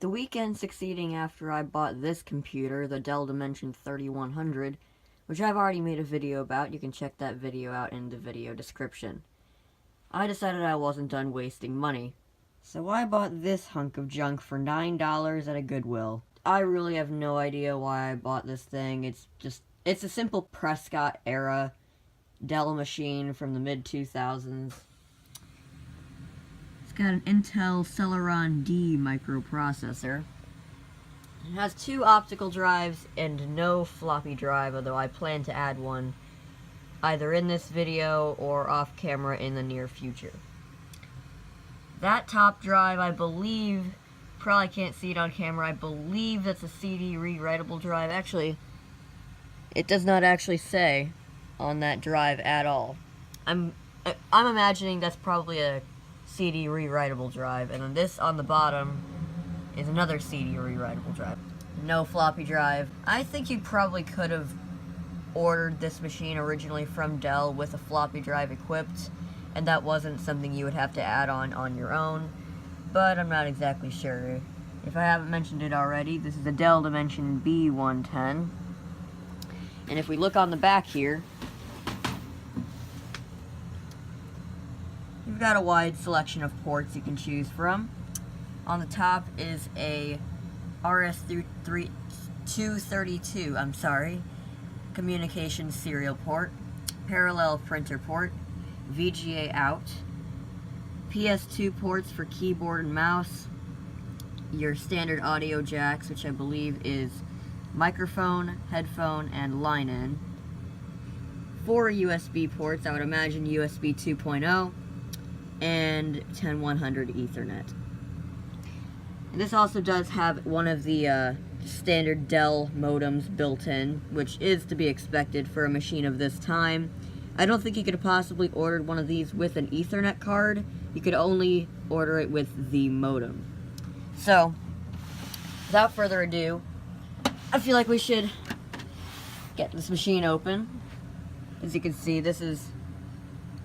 The weekend succeeding after I bought this computer, the Dell Dimension 3100, which I've already made a video about. You can check that video out in the video description. I decided I wasn't done wasting money, so I bought this hunk of junk for $9 at a Goodwill. I really have no idea why I bought this thing. It's a simple Prescott era Dell machine from the mid-2000s. It's got an Intel Celeron D microprocessor. It has 2 optical drives and no floppy drive, although I plan to add one either in this video or off camera in the near future. That top drive, I believe, probably can't see it on camera, I believe that's a CD rewritable drive. Actually, it does not actually say on that drive at all. I'm imagining that's probably a CD rewritable drive, and then this on the bottom is another CD rewritable drive. No floppy drive. I think you probably could have ordered this machine originally from Dell with a floppy drive equipped, and that wasn't something you would have to add on your own, but I'm not exactly sure. If I haven't mentioned it already, this is a Dell Dimension B110, and if we look on the back here, you've got a wide selection of ports you can choose from. On the top is a RS-232, communication serial port, parallel printer port, VGA out, PS2 ports for keyboard and mouse, your standard audio jacks, which I believe is microphone, headphone, and line-in, 4 USB ports, I would imagine USB 2.0, and 10100 Ethernet. And this also does have one of the standard Dell modems built in, which is to be expected for a machine of this time. I don't think you could have possibly ordered one of these with an Ethernet card. You could only order it with the modem. So, without further ado, I feel like we should get this machine open. As you can see, this is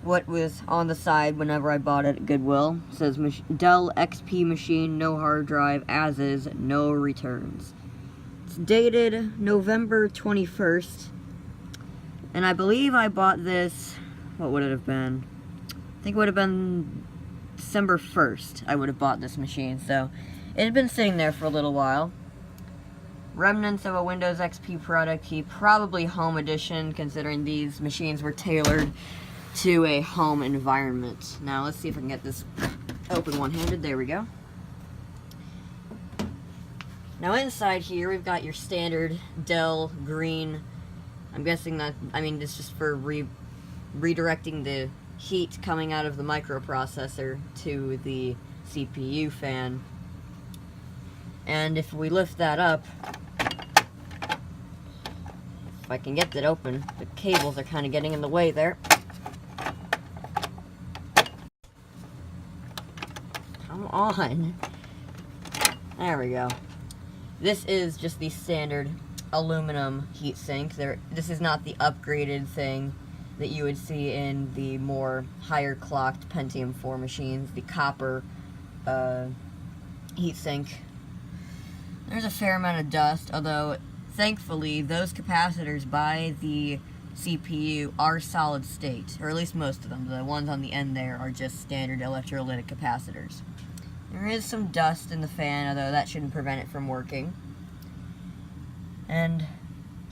what was on the side whenever I bought it at Goodwill. It says Dell XP machine, no hard drive, as is, no returns. It's dated November 21st, and I believe I bought this, what would it have been? I think it would have been December 1st I would have bought this machine, so it had been sitting there for a little while. Remnants of a Windows XP product key, probably home edition, considering these machines were tailored to a home environment. Now let's see if I can get this open one-handed. There we go. Now inside here we've got your standard Dell green. I'm guessing that, it's just for redirecting the heat coming out of the microprocessor to the CPU fan. And if we lift that up, if I can get that open, the cables are kind of getting in the way there. Come on. There we go. This is just the standard aluminum heatsink. This is not the upgraded thing that you would see in the more higher clocked Pentium 4 machines, the copper heatsink. There's a fair amount of dust, although thankfully those capacitors by the CPU are solid state, or at least most of them. The ones on the end there are just standard electrolytic capacitors. There is some dust in the fan, although that shouldn't prevent it from working. And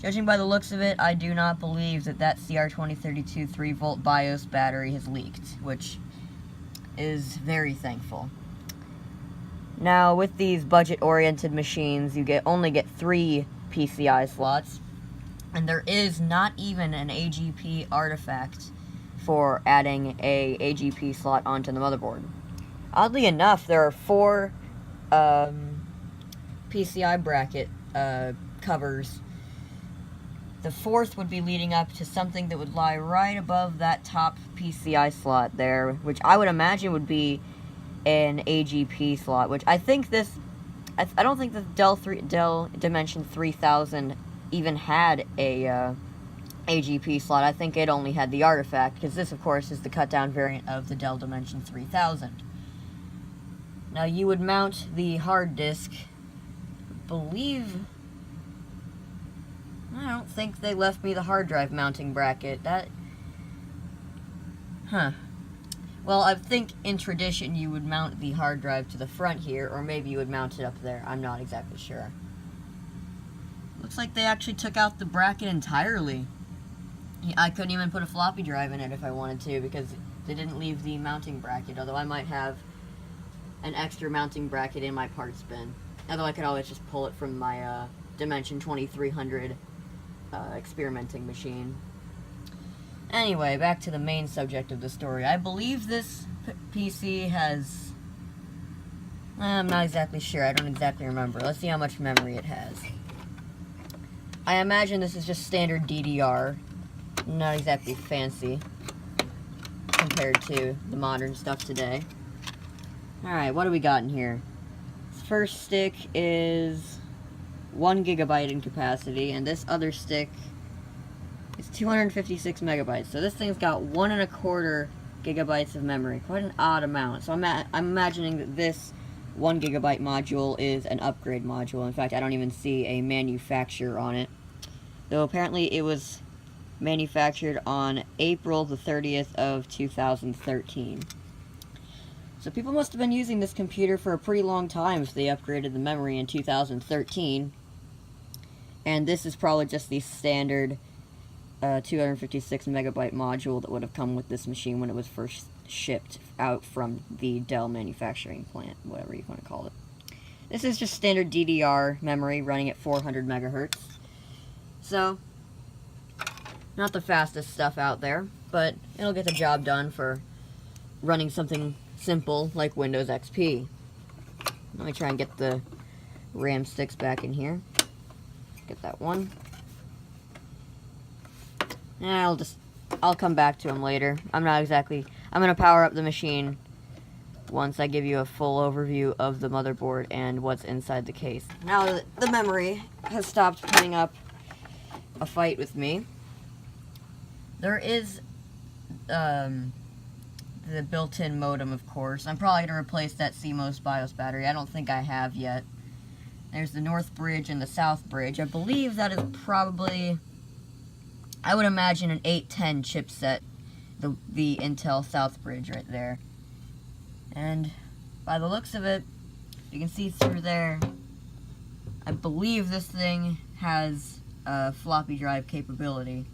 judging by the looks of it, I do not believe that CR2032 3-volt BIOS battery has leaked, which is very thankful. Now, with these budget-oriented machines, you only get 3 PCI slots, and there is not even an AGP artifact for adding a AGP slot onto the motherboard. Oddly enough, there are 4 PCI bracket covers. The 4th would be leading up to something that would lie right above that top PCI slot there, which I would imagine would be an AGP slot, which I think I don't think the Dell Dimension 3000 even had a AGP slot. I think it only had the artifact, because this, of course, is the cut-down variant of the Dell Dimension 3000. Now, you would mount the hard disk believe... I don't think they left me the hard drive mounting bracket. That... Huh. Well, I think in tradition you would mount the hard drive to the front here, or maybe you would mount it up there. I'm not exactly sure. Looks like they actually took out the bracket entirely. I couldn't even put a floppy drive in it if I wanted to, because they didn't leave the mounting bracket, although I might have an extra mounting bracket in my parts bin. Although I could always just pull it from my Dimension 2300 experimenting machine. Anyway, back to the main subject of the story. I believe this PC has... I'm not exactly sure. I don't exactly remember. Let's see how much memory it has. I imagine this is just standard DDR. Not exactly fancy compared to the modern stuff today. Alright, what do we got in here? This first stick is 1 gigabyte in capacity, and this other stick is 256 megabytes. So this thing's got 1.25 gigabytes of memory. Quite an odd amount. So I'm imagining that this 1 gigabyte module is an upgrade module. In fact, I don't even see a manufacturer on it. Though apparently it was manufactured on April the 30th of 2013. So people must have been using this computer for a pretty long time if they upgraded the memory in 2013. And this is probably just the standard 256 megabyte module that would have come with this machine when it was first shipped out from the Dell manufacturing plant, whatever you want to call it. This is just standard DDR memory running at 400 megahertz. So, not the fastest stuff out there, but it'll get the job done for running something simple like Windows XP. Let me try and get the RAM sticks back in here. Get that one. And I'll come back to them later. I'm gonna power up the machine once I give you a full overview of the motherboard and what's inside the case. Now that the memory has stopped putting up a fight with me, there is the built-in modem, of course. I'm probably going to replace that CMOS BIOS battery. I don't think I have yet. There's the North Bridge and the South Bridge. I believe that is probably, I would imagine, an 810 chipset, the Intel South Bridge right there. And by the looks of it, you can see through there, I believe this thing has floppy drive capability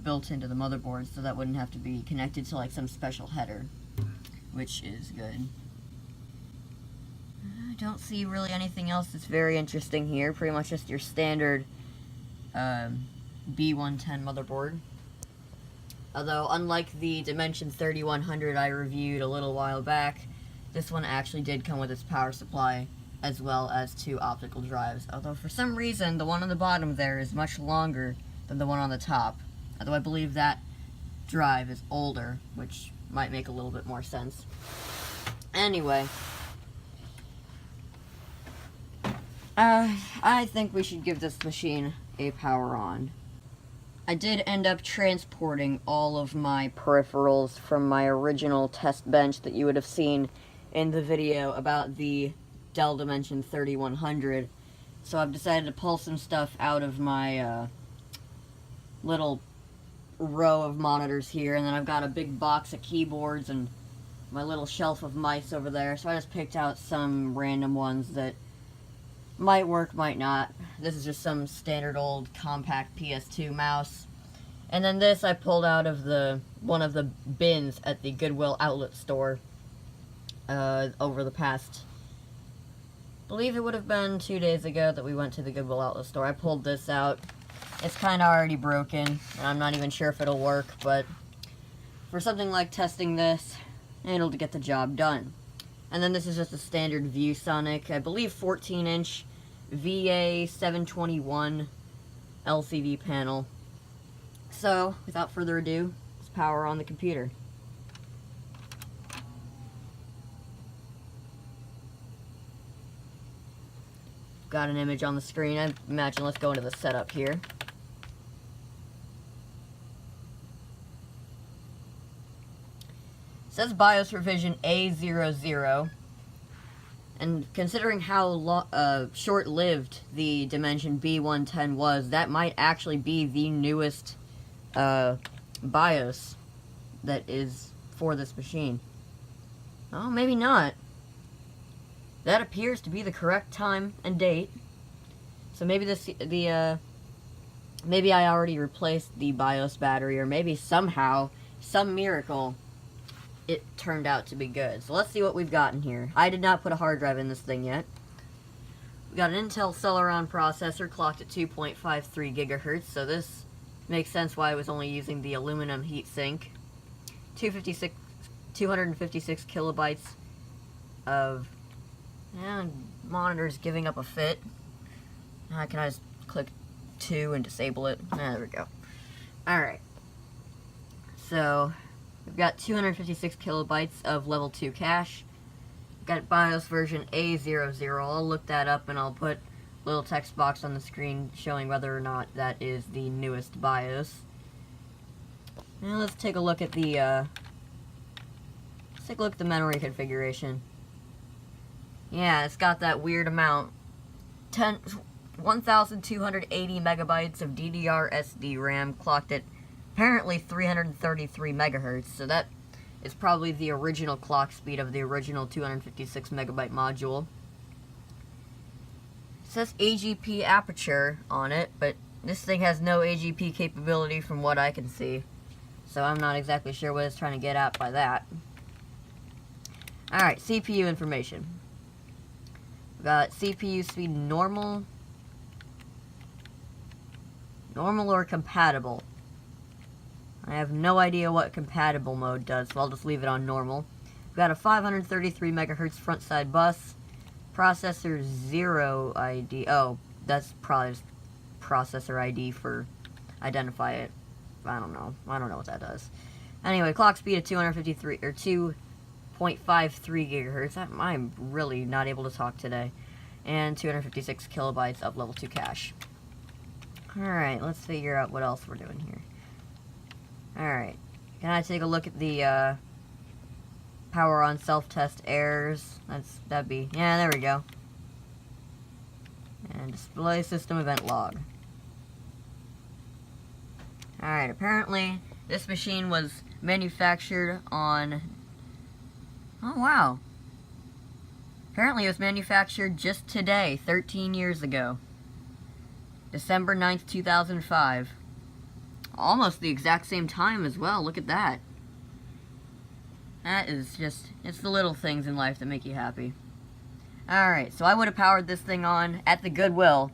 built into the motherboard, so that wouldn't have to be connected to like some special header, which is good. I don't see really anything else that's very interesting here. Pretty much just your standard B110 motherboard. Although, unlike the Dimension 3100 I reviewed a little while back, this one actually did come with its power supply, as well as 2 optical drives. Although, for some reason, the one on the bottom there is much longer than the one on the top. Although I believe that drive is older, which might make a little bit more sense. Anyway, I think we should give this machine a power on. I did end up transporting all of my peripherals from my original test bench that you would have seen in the video about the Dell Dimension 3100. So I've decided to pull some stuff out of my little row of monitors here, and then I've got a big box of keyboards and my little shelf of mice over there. So I just picked out some random ones that might work, might not. This is just some standard old compact PS2 mouse. And then this I pulled out of one of the bins at the Goodwill outlet store over the past, I believe it would have been 2 days ago that we went to the Goodwill outlet store. I pulled this out. It's kind of already broken, and I'm not even sure if it'll work, but for something like testing this, it'll get the job done. And then this is just a standard ViewSonic, I believe 14-inch VA721 LCD panel. So, without further ado, let's power on the computer. Got an image on the screen. I imagine let's go into the setup here. It says BIOS revision A00. And considering how short-lived the Dimension B110 was, that might actually be the newest BIOS that is for this machine. Oh, maybe not. That appears to be the correct time and date. So maybe maybe I already replaced the BIOS battery, or maybe somehow, some miracle, it turned out to be good. So let's see what we've got in here. I did not put a hard drive in this thing yet. We got an Intel Celeron processor clocked at 2.53 gigahertz, so this makes sense why I was only using the aluminum heatsink. 256 kilobytes of... monitor's giving up a fit. Can I just click 2 and disable it? There we go. Alright. So, we've got 256 kilobytes of level 2 cache. We've got BIOS version A00. I'll look that up and I'll put a little text box on the screen showing whether or not that is the newest BIOS. Now let's take a look at the memory configuration. Yeah, it's got that weird amount. 1,280 megabytes of DDR SD RAM clocked at apparently 333 megahertz, so that is probably the original clock speed of the original 256 megabyte module. It says AGP aperture on it, but this thing has no AGP capability from what I can see, so I'm not exactly sure what it's trying to get at by that. Alright, CPU information. We've got CPU speed normal or compatible. I have no idea what compatible mode does, so I'll just leave it on normal. We've got a 533 megahertz front side bus. Processor 0 ID. Oh, that's probably just processor ID for identify it. I don't know what that does. Anyway, clock speed of 253 or 2.53 gigahertz. I'm really not able to talk today. And 256 kilobytes of level 2 cache. Alright, let's figure out what else we're doing here. Alright, can I take a look at the power on self-test errors? That'd be, yeah, there we go. And display system event log. Alright, apparently this machine was manufactured on... Oh, wow. Apparently it was manufactured just today, 13 years ago. December 9th, 2005. Almost the exact same time as well, look at that. That is just, it's the little things in life that make you happy. Alright, so I would have powered this thing on at the Goodwill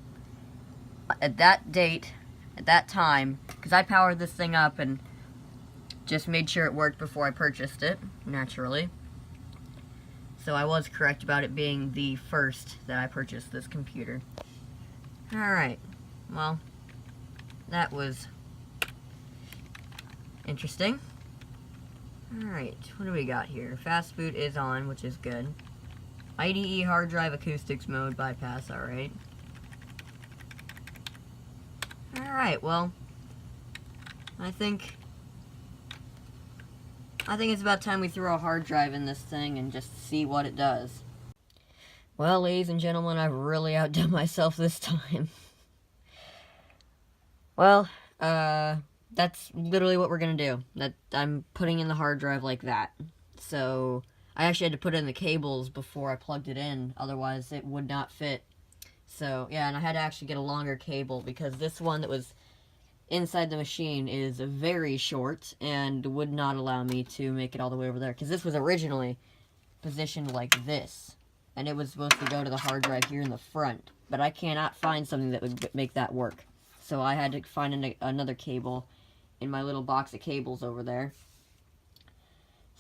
at that date, at that time, because I powered this thing up and just made sure it worked before I purchased it, naturally. So I was correct about it being the first that I purchased this computer. Alright, well, that was interesting. Alright, what do we got here? Fast boot is on, which is good. IDE hard drive acoustics mode bypass, alright. Alright, well, I think it's about time we throw a hard drive in this thing and just see what it does. Well, ladies and gentlemen, I've really outdone myself this time. Well, that's literally what we're gonna do. I'm putting in the hard drive like that. So, I actually had to put in the cables before I plugged it in, otherwise it would not fit. So, yeah, and I had to actually get a longer cable because this one that was inside the machine is very short and would not allow me to make it all the way over there. Because this was originally positioned like this, and it was supposed to go to the hard drive here in the front. But I cannot find something that would make that work. So I had to find another cable in my little box of cables over there.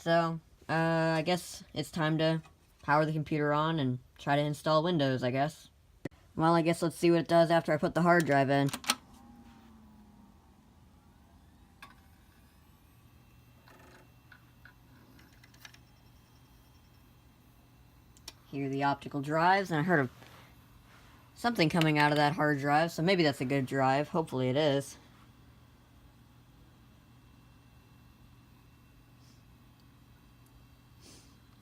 So, I guess it's time to power the computer on and try to install Windows, I guess. Well, I guess let's see what it does after I put the hard drive in. Hear the optical drives, and I heard something coming out of that hard drive, so maybe that's a good drive. Hopefully it is.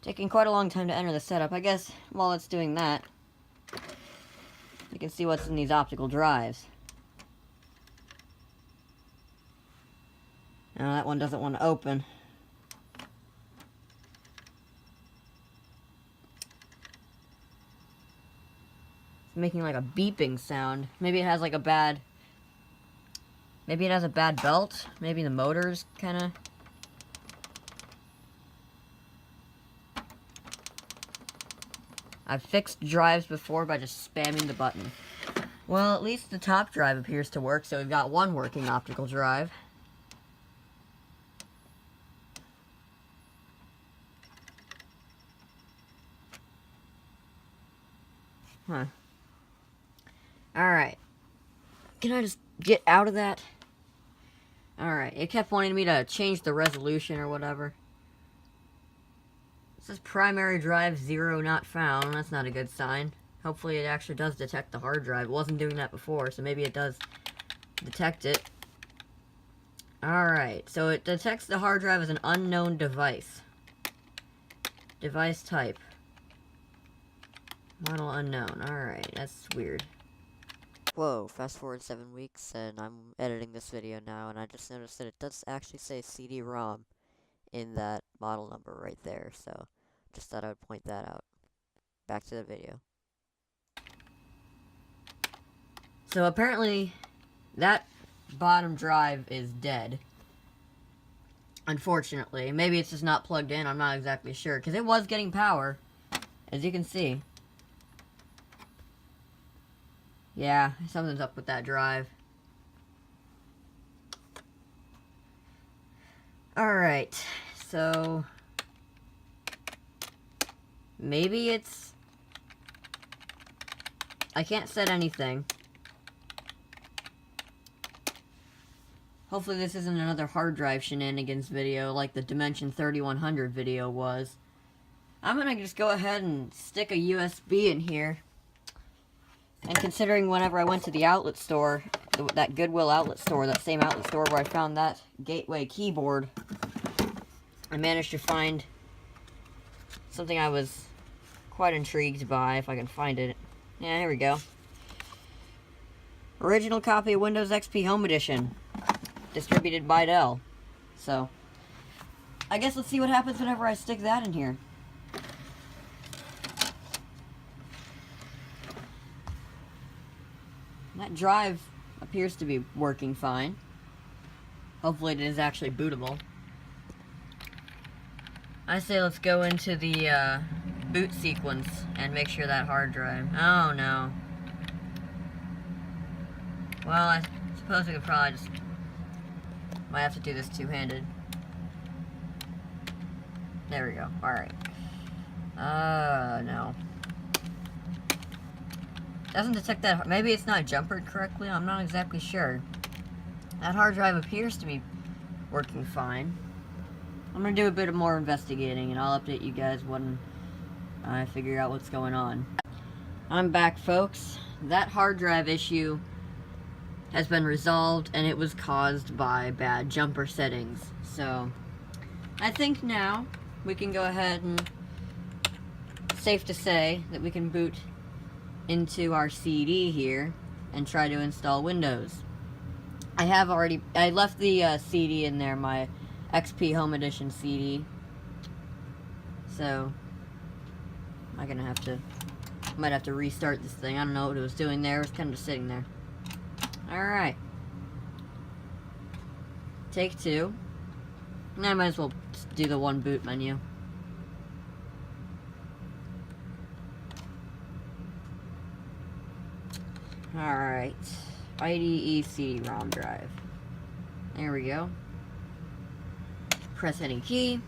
Taking quite a long time to enter the setup. I guess while it's doing that, you can see what's in these optical drives. Now that one doesn't want to open. It's making like a beeping sound. Maybe it has like a bad... Maybe it has a bad belt. Maybe the motor's kind of... I've fixed drives before by just spamming the button. Well, at least the top drive appears to work, so we've got one working optical drive. Huh. Alright. Can I just get out of that? Alright, it kept wanting me to change the resolution or whatever. It says primary drive 0 not found. That's not a good sign. Hopefully it actually does detect the hard drive. It wasn't doing that before, so maybe it does detect it. Alright, so it detects the hard drive as an unknown device. Device type. Model unknown. Alright, that's weird. Whoa, fast forward 7 weeks, and I'm editing this video now, and I just noticed that it does actually say CD-ROM in that model number right there, so just thought I would point that out. Back to the video. So apparently, that bottom drive is dead. Unfortunately. Maybe it's just not plugged in, I'm not exactly sure, because it was getting power, as you can see. Yeah, something's up with that drive. Alright, so... maybe it's... I can't set anything. Hopefully this isn't another hard drive shenanigans video like the Dimension 3100 video was. I'm gonna just go ahead and stick a USB in here. And considering whenever I went to the outlet store, that Goodwill outlet store, that same outlet store where I found that gateway keyboard, I managed to find something I was quite intrigued by, if I can find it. Yeah, here we go. Original copy of Windows XP Home Edition, distributed by Dell. So, I guess let's see what happens whenever I stick that in here. That drive appears to be working fine. Hopefully it is actually bootable. I say let's go into the boot sequence and make sure that hard drive... Oh no. Well, I suppose we could probably just... might have to do this two-handed. There we go. Alright. No. Doesn't detect that. Maybe it's not jumpered correctly. I'm not exactly sure. That hard drive appears to be working fine. I'm going to do a bit of more investigating, and I'll update you guys when I figure out what's going on. I'm back, folks. That hard drive issue has been resolved, and it was caused by bad jumper settings. So, I think now we can go ahead and, safe to say, that we can boot into our CD here and try to install Windows. I left the CD in there, my XP Home Edition CD. So, might have to restart this thing. I don't know what it was doing there. It was kind of just sitting there. Alright. Take two. And I might as well do the one boot menu. Alright. IDE CD-ROM drive. There we go. Press any key.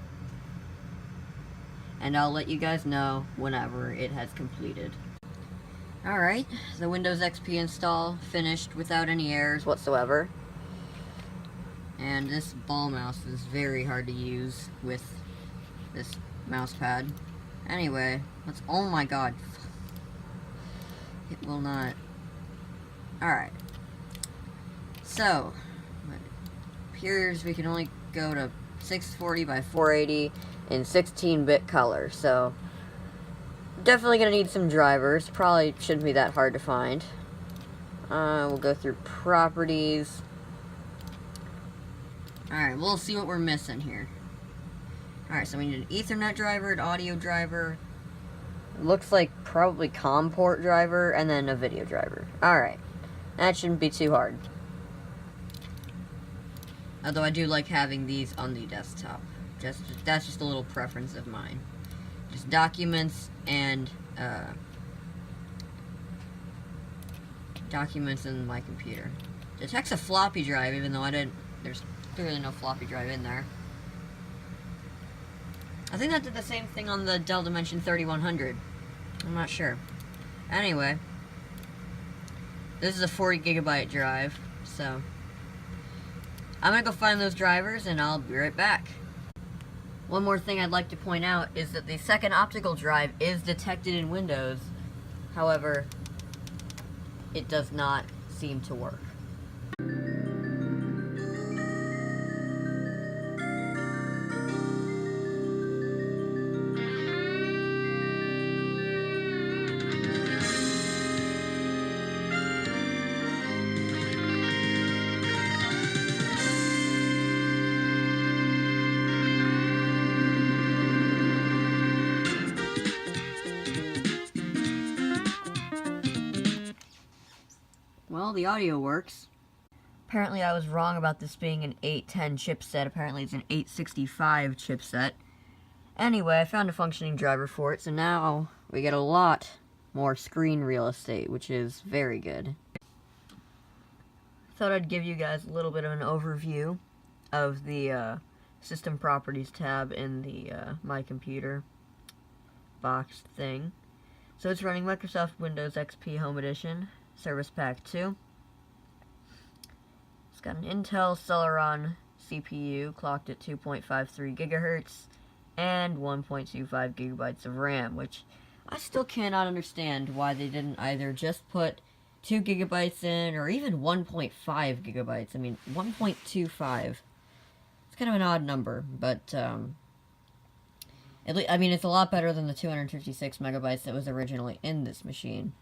And I'll let you guys know whenever it has completed. Alright, the Windows XP install finished without any errors whatsoever. And this ball mouse is very hard to use with this mouse pad. Anyway, let's... oh my god. It will not... Alright. So, it appears we can only go to 640 by 480 in 16-bit color, so definitely gonna need some drivers. Probably shouldn't be that hard to find. We'll go through properties. Alright, we'll see what we're missing here. Alright, so we need an Ethernet driver, an audio driver, looks like probably COM port driver, and then a video driver. Alright, that shouldn't be too hard. Although I do like having these on the desktop. That's just a little preference of mine. Just documents and documents in my computer. Detects a floppy drive, even though there's clearly no floppy drive in there. I think that did the same thing on the Dell Dimension 3100. I'm not sure. Anyway, this is a 40GB drive, so I'm gonna go find those drivers and I'll be right back. One more thing I'd like to point out is that the second optical drive is detected in Windows. However, it does not seem to work. Well, the audio works. Apparently I was wrong about this being an 810 chipset. Apparently it's an 865 chipset. Anyway, I found a functioning driver for it, so now we get a lot more screen real estate, which is very good. Thought I'd give you guys a little bit of an overview of the System Properties tab in the My Computer box thing. So it's running Microsoft Windows XP Home Edition, Service Pack 2. It's got an Intel Celeron CPU clocked at 2.53 gigahertz and 1.25 gigabytes of RAM, which I still cannot understand why they didn't either just put 2 gigabytes in or even 1.5 gigabytes. I mean, 1.25. It's kind of an odd number, but I mean, it's a lot better than the 256 megabytes that was originally in this machine,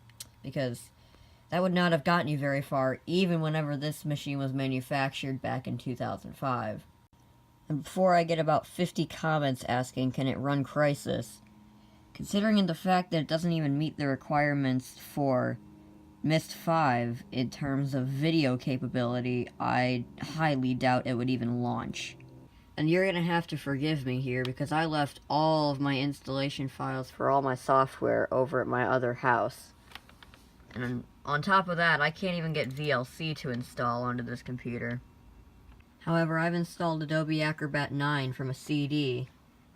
because that would not have gotten you very far, even whenever this machine was manufactured back in 2005. And before I get about 50 comments asking, can it run Crysis, considering the fact that it doesn't even meet the requirements for Myst 5 in terms of video capability, I highly doubt it would even launch. And you're gonna have to forgive me here, because I left all of my installation files for all my software over at my other house. And on top of that, I can't even get VLC to install onto this computer. However, I've installed Adobe Acrobat 9 from a CD,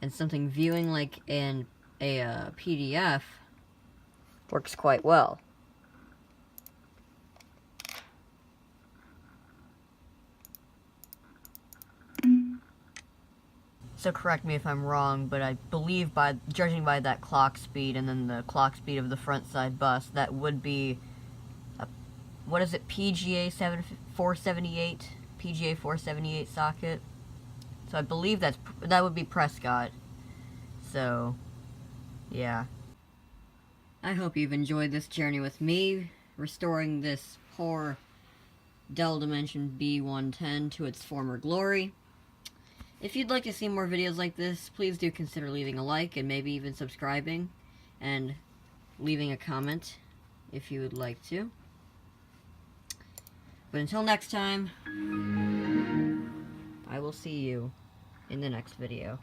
and something viewing like a PDF works quite well. So correct me if I'm wrong, but I believe, judging by that clock speed and then the clock speed of the front side bus, that would be what is it, PGA 478 socket. So I believe that would be Prescott. So yeah, I hope you've enjoyed this journey with me, restoring this poor Dell Dimension B110 to its former glory. If you'd like to see more videos like this, please do consider leaving a like and maybe even subscribing and leaving a comment if you would like to. But until next time, I will see you in the next video.